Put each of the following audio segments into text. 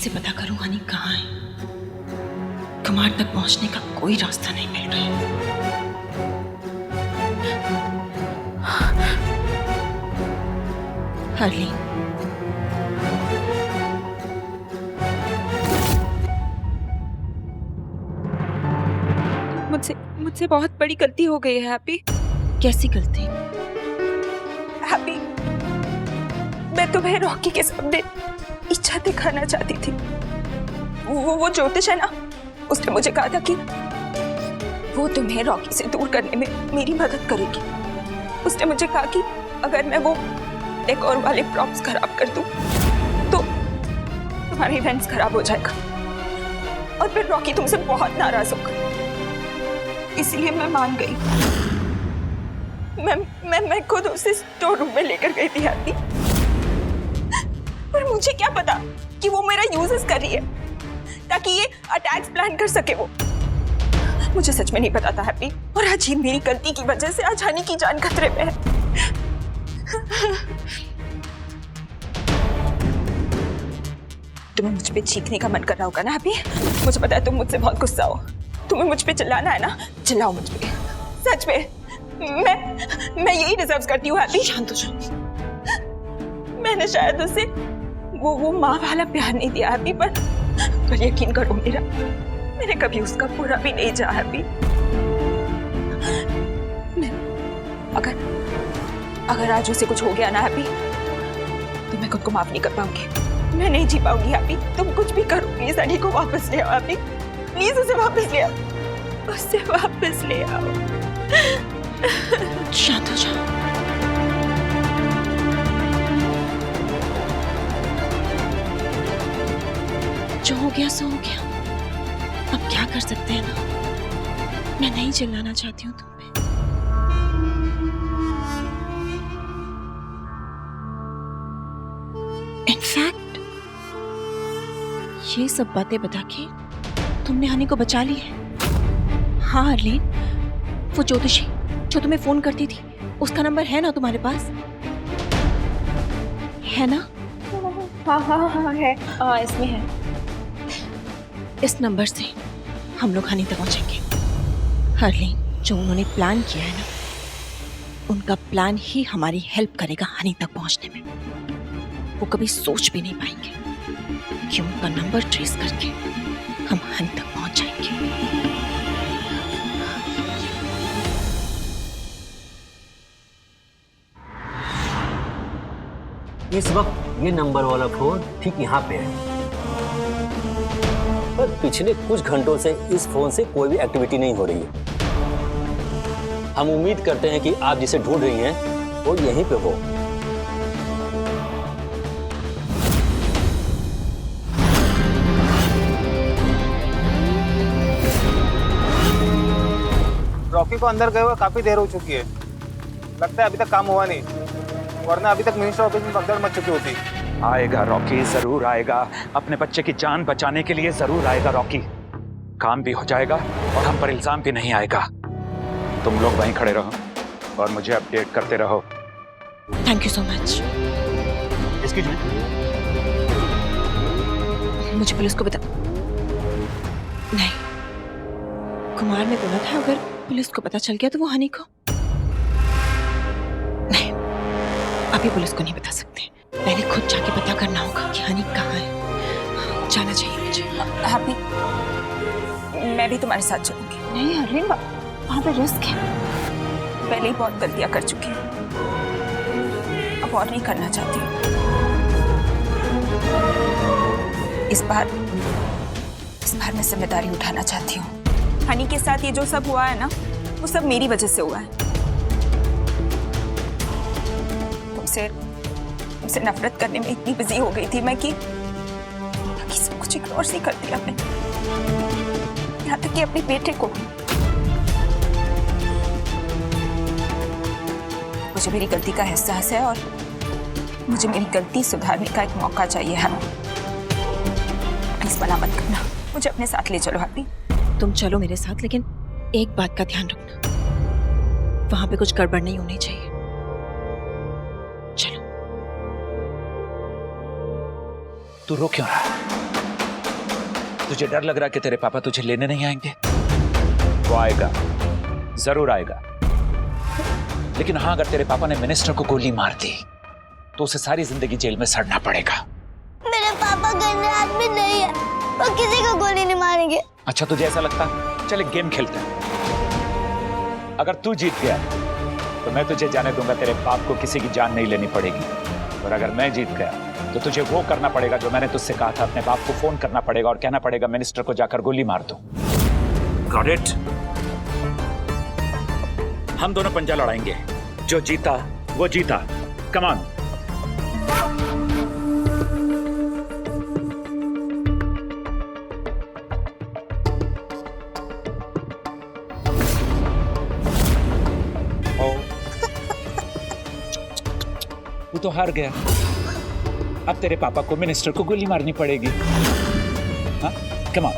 कैसे पता करूं हनी कहाँ है? कुमार तक पहुंचने का कोई रास्ता नहीं मिल रहा है। हरलीन, मुझसे बहुत बड़ी गलती हो गई है हैप्पी। कैसी गलती? हैप्पी, मैं तुम्हें रॉकी के सामने इच्छा दिखाना चाहती थी। वो ज्योतिष है ना, उसने मुझे कहा था कि वो तुम्हें रॉकी से दूर करने में मेरी मदद करेगी। उसने मुझे कहा कि अगर मैं वो डेकोर वाले प्रॉप्स खराब कर दूं तो तुम्हारे इवेंट्स खराब हो जाएगा और फिर रॉकी तुमसे बहुत नाराज होगा। इसलिए मैं मान गई। मैं खुद उसे स्टोर रूम में लेकर गई थी हैप्पी, पर मुझे क्या पता कि वो मेरा यूजेस कर रही है ताकि ये अटैक्स प्लान कर सके। वो मुझे सच में नहीं पता था हैप्पी, और आज ही मेरी गलती की वजह से आज हनी की जान खतरे में है। तुम्हें मुझ पे चीखने का मन कर रहा होगा ना हैप्पी? मुझे पता है तुम मुझसे बहुत गुस्सा हो, तुम्हें मुझ पे चिल्लाना है ना, चिल्लाओ मुझ पे। सच में मैं यही डिजर्व करती हूँ हैप्पी। शांत हो जाओ। मैंने शायद उसे वो माँ वाला प्यार नहीं दिया हैप्पी, पर यकीन करो मैंने कभी उसका पूरा भी नहीं चाहा हैप्पी। अगर आज उसे कुछ हो गया ना हैप्पी, तो मैं खुद को माफ नहीं कर पाऊंगी। मैं नहीं जी पाऊंगी हैप्पी। तुम कुछ भी करो, प्लीज हनी को वापस ले आओ हैप्पी। प्लीज उसे वापस ले आओ, उसे वापस ले आओ। शांत हो जाओ। जो हो गया सो हो गया, अब क्या कर सकते हैं ना। मैं नहीं चिल्लाना चाहती हूँ तुम पे। इनफैक्ट ये सब बातें बता के तुमने हनी को बचा ली है। हाँ हरलीन, वो ज्योतिषी जो तुम्हें फोन करती थी, उसका नंबर है ना तुम्हारे पास? है ना? हाँ है, इसमें है। इस नंबर से हम लोग हनी तक पहुंचेंगे। हरलीन, जो उन्होंने प्लान किया है ना, उनका प्लान ही हमारी हेल्प करेगा हनी तक पहुंचने में। वो कभी सोच भी नहीं पाएंगे कि उनका नंबर ट्रेस करके हम हनी तक पहुंच जाएंगे। इस वक्त ये नंबर वाला फोन ठीक यहाँ पे है, पर पिछले कुछ घंटों से इस फोन से कोई भी एक्टिविटी नहीं हो रही है। हम उम्मीद करते हैं कि आप जिसे ढूंढ रही हैं वो यहीं पे हो। रॉकी को अंदर गए हुए काफी देर हो चुकी है। लगता है अभी तक काम हुआ नहीं, वरना अभी तक मिनिस्टर ऑफिस में भगदड़ मच चुकी होती। आएगा रॉकी, जरूर आएगा। अपने बच्चे की जान बचाने के लिए जरूर आएगा रॉकी। काम भी हो जाएगा और हम पर इल्जाम भी नहीं आएगा। तुम लोग वहीं खड़े रहो और मुझे अपडेट करते रहो। Thank you so much. Excuse me, मुझे पुलिस को बता। नहीं, कुमार ने बोला था अगर पुलिस को पता चल गया तो वो हनी को। नहीं, अभी पुलिस को नहीं बता सकते। पहले खुद जाके पता करना होगा कि हनी कहाँ है। जाना चाहिए मुझे। हैप्पी, मैं भी तुम्हारे साथ चलूंगी। नहीं हरलीन, वहाँ पे रिस्क है। पहले ही बहुत गलतियां कर चुकी हूँ, अब और नहीं करना चाहती। इस बार मैं जिम्मेदारी उठाना चाहती हूँ। हनी के साथ ये जो सब हुआ है ना, वो सब मेरी वजह से हुआ है। तुमसे नफरत करने में इतनी बिजी हो गई थी मैं कि सब कुछ इग्नोर ही कर दिया मैंने, यहाँ तक कि अपने बेटे को। मुझे मेरी गलती का एहसास है और मुझे मेरी गलती सुधारने का एक मौका चाहिए है। प्लीज मना मत करना, मुझे अपने साथ ले चलो हैप्पी। तुम चलो मेरे साथ, लेकिन एक बात का ध्यान रखना, वहां पे कुछ गड़बड़ नहीं होनी चाहिए। चलो। तू रो क्यों रहा? तुझे डर लग रहा है कि तेरे पापा तुझे लेने नहीं आएंगे? वो आएगा, जरूर आएगा। लेकिन हाँ, अगर तेरे पापा ने मिनिस्टर को गोली मार दी तो उसे सारी जिंदगी जेल में सड़ना पड़ेगा। मेरे पापा गंदे आदमी नहीं है, वो किसी को गोली नहीं मारेंगे। अच्छा, तुझे ऐसा लगता है? चल एक गेम खेलते हैं। अगर तू जीत गया तो मैं तुझे जाने दूंगा, तेरे बाप को किसी की जान नहीं लेनी पड़ेगी। और अगर मैं जीत गया तो तुझे वो करना पड़ेगा जो मैंने तुझसे कहा था, अपने बाप को फोन करना पड़ेगा और कहना पड़ेगा मिनिस्टर को जाकर गोली मार दो। Got it? हम दोनों पंजा लड़ाएंगे, जो जीता वो जीता। Come on. तू तो हार गया। अब तेरे पापा को मिनिस्टर को गोली मारनी पड़ेगी। हाँ, कम ऑन।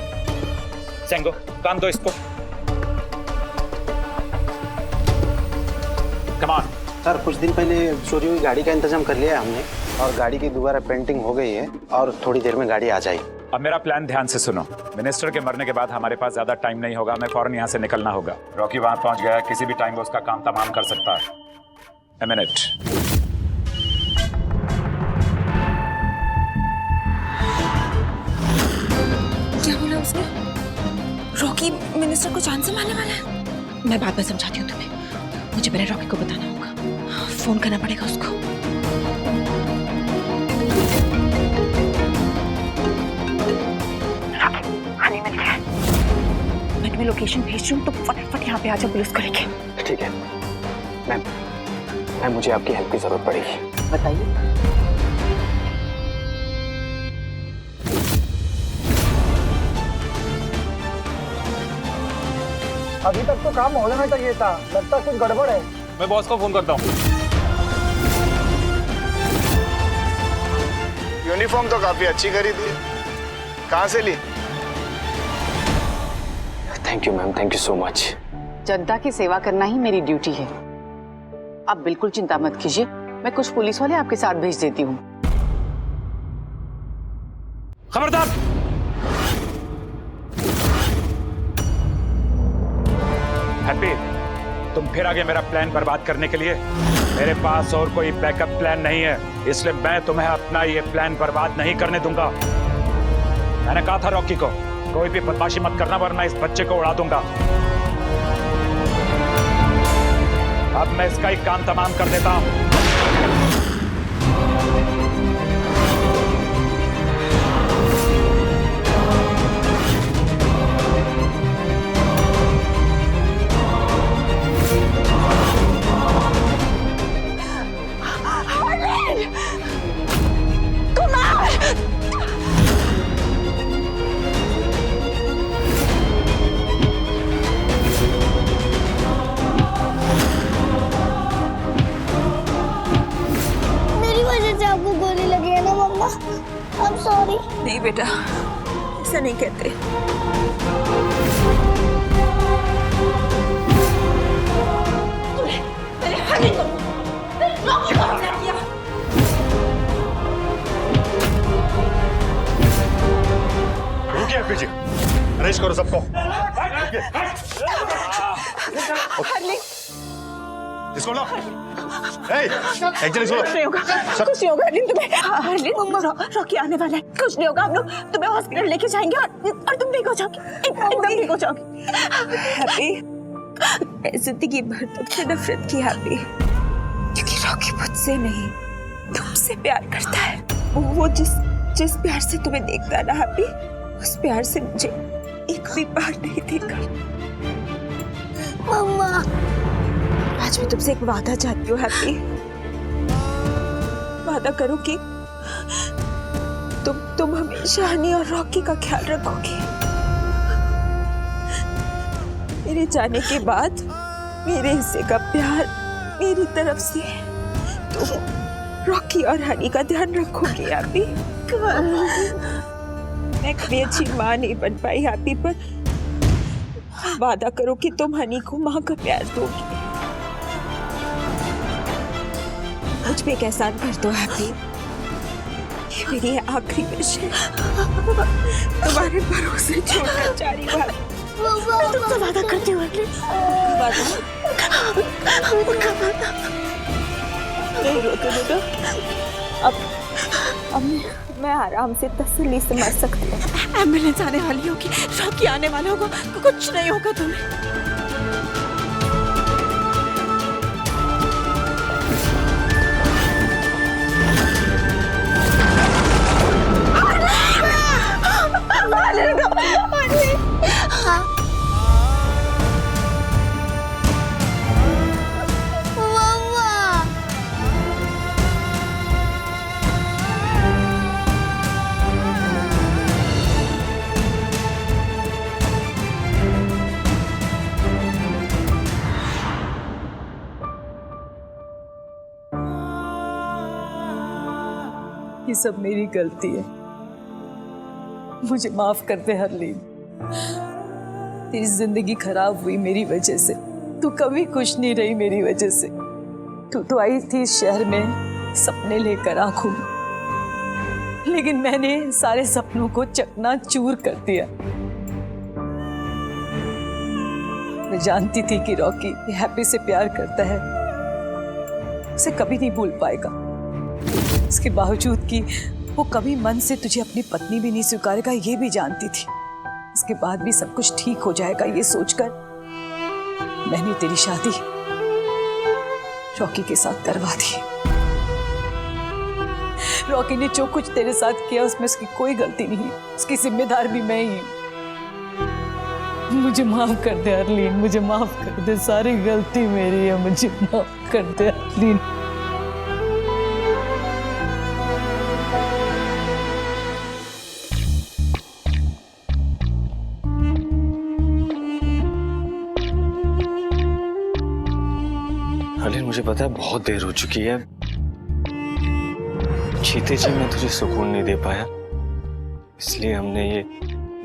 सेंगो, काम दो इसको। Come on. सर, कुछ दिन पहले चोरी हुई गाड़ी का इंतजाम कर लिया है हमने, और गाड़ी की दोबारा पेंटिंग हो गई है और थोड़ी देर में गाड़ी आ जाएगी। अब मेरा प्लान ध्यान से सुनो। मिनिस्टर के मरने के बाद हमारे पास ज्यादा टाइम नहीं होगा, हमें फौरन यहाँ से निकलना होगा। रॉकी वहां पहुंच गया है, किसी भी टाइम वो उसका काम तमाम कर सकता है। A minute. क्या बोला उसने? रॉकी मिनिस्टर को जान से मारने वाला है? मैं बाद में समझाती हूँ तुम्हें। मुझे पहले रॉकी को बताना होगा, फोन करना पड़ेगा उसको। हनी मिल गया। मैं तुम्हें लोकेशन भेज रही हूँ, तो फटाफट यहाँ पे आ जाओ पुलिस को लेके। ठीक है मैम, मुझे आपकी हेल्प की जरूरत पड़ेगी। बताइए। अभी तक तो काम हो जाना चाहिए था, लगता कुछ गड़बड़ है। मैं बॉस को फोन करता हूँ। यूनिफॉर्म तो काफी अच्छी खरीदी है, कहाँ से ली? Thank you ma'am, thank you so much. जनता की सेवा करना ही मेरी ड्यूटी है। आप बिल्कुल चिंता मत कीजिए, मैं कुछ पुलिस वाले आपके साथ भेज देती हूँ। खबरदार! हैप्पी, तुम फिर आगे मेरा प्लान बर्बाद करने के लिए। मेरे पास और कोई बैकअप प्लान नहीं है, इसलिए मैं तुम्हें अपना ये प्लान बर्बाद नहीं करने दूंगा। मैंने कहा था रॉकी को, कोई भी बदमाशी मत करना वरना इस बच्चे को उड़ा दूंगा। अब मैं इसका ही काम तमाम कर देता हूं। I'm sorry. नहीं बेटा, ऐसा नहीं कहते। रुकिए पीछे, अरेस्ट करो सबको। इसको लो। एक जन इसको लो। कुछ नहीं होगा, कुछ नहीं होगा हरलीन तुम्हें। हरलीन, रॉकी आने वाला है, कुछ नहीं होगा। हम लोग तुम्हें हॉस्पिटल लेके जाएंगे और तुम ठीक हो जाओगे, एकदम ठीक हो जाओगे। हैप्पी, मैं जिंदगी भर तुमसे नफरत की हैप्पी, क्योंकि रॉकी मुझसे नहीं तुमसे प्यार करता है। वो जिस प्यार से तुम्हें देखता है ना हैप्पी, उस प्यार से मुझे एक भी बार नहीं देखा। मम्मा, आज मैं तुमसे एक वादा चाहती हूँ हैप्पी। वादा करो कि तुम हमेशा हनी और रॉकी का ख्याल रखोगे। मेरे जाने के बाद मेरे हिस्से का प्यार मेरी तरफ से तुम रॉकी और हनी का ध्यान रखोगे हैप्पी। मैं कभी अच्छी माँ नहीं बन पाई हैप्पी, पर वादा करो कि तुम हनी को माँ का प्यार दोगी। मुझ पे एक एहसान कर दो हैप्पी, मेरी ये आखिरी विश है, तुम्हारे भरोसे छोड़कर जा रही हूँ। मैं तुमसे वादा करती हूँ अर्ली। नहीं रोते बेटा, अब मैं आराम से तसल्ली से मर सकती हूँ। एम्बुलेंस आने वाली होगी, रॉकी आने वाला होगा, कुछ नहीं होगा तुम्हें। ये सब मेरी गलती है, मुझे माफ कर दे हरलीन। तेरी जिंदगी खराब हुई मेरी वजह से, तू कभी खुश नहीं रही मेरी वजह से। तू तो आई थी इस शहर में सपने लेकर आंखों में, लेकिन मैंने सारे सपनों को चकनाचूर कर दिया। मैं जानती थी कि रॉकी हैप्पी से प्यार करता है, उसे कभी नहीं भूल पाएगा। इसके बावजूद कि वो कभी मन से तुझे अपनी पत्नी भी नहीं स्वीकारेगा, ये भी जानती थी। इसके बाद भी सब कुछ ठीक हो जाएगा ये सोचकर मैंने तेरी शादी रॉकी के साथ करवा दी। रॉकी ने जो कुछ तेरे साथ किया उसमें उसकी कोई गलती नहीं, उसकी जिम्मेदार भी मैं ही हूँ। मुझे माफ कर दे अर्लीन, मुझे माफ कर दे, सारी गलती मेरी है, मुझे माफ कर दे अर्लीन। मुझे पता है बहुत देर हो चुकी है, जीते जी मैं तुझे सुकून नहीं दे पाया, इसलिए हमने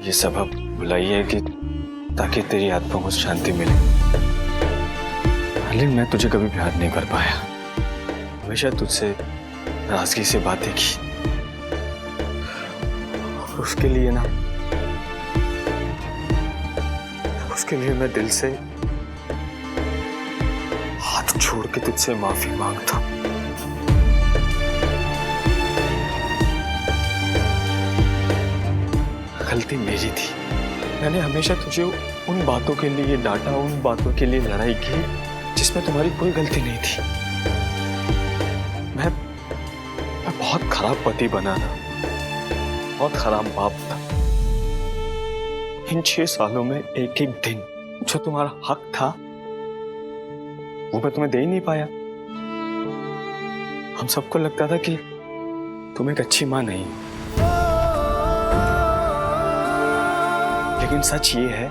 ये सबब बुलाई है कि ताकि तेरी आत्मा को शांति मिले। लेकिन मैं तुझे कभी प्यार नहीं कर पाया, हमेशा तुझसे नाराजगी से बातें की। उसके लिए ना, उसके लिए मैं दिल से हाथ छोड़ के तुझसे माफी मांगता। गलती मेरी थी, मैंने हमेशा तुझे उन बातों के लिए डांटा, उन बातों के लिए लड़ाई की जिसमें तुम्हारी कोई गलती नहीं थी। मैं बहुत खराब पति बना था, बहुत खराब बाप था। इन 6 सालों में एक एक दिन जो तुम्हारा हक था वो मैं तुम्हें दे ही नहीं पाया। हम सबको लगता था कि तुम एक अच्छी मां नहीं, लेकिन सच ये है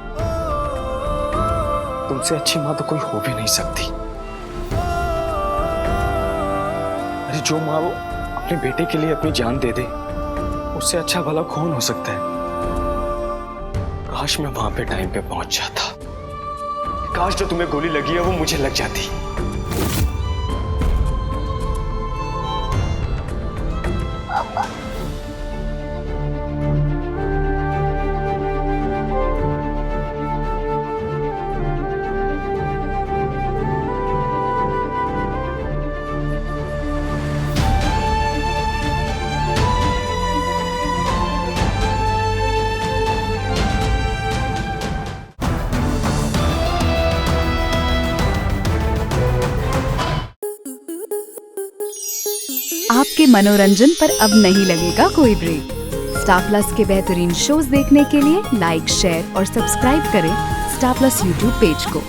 तुमसे अच्छी मां तो कोई हो भी नहीं सकती। अरे जो मां वो अपने बेटे के लिए अपनी जान दे दे, उससे अच्छा भला कौन हो सकता है। काश मैं वहां पे टाइम पे पहुंच जाता, काश जो तुम्हें गोली लगी है वो मुझे लग जाती। आपके मनोरंजन पर अब नहीं लगेगा कोई ब्रेक। स्टार प्लस के बेहतरीन शोज देखने के लिए लाइक, शेयर और सब्सक्राइब करें स्टार प्लस यूट्यूब पेज को।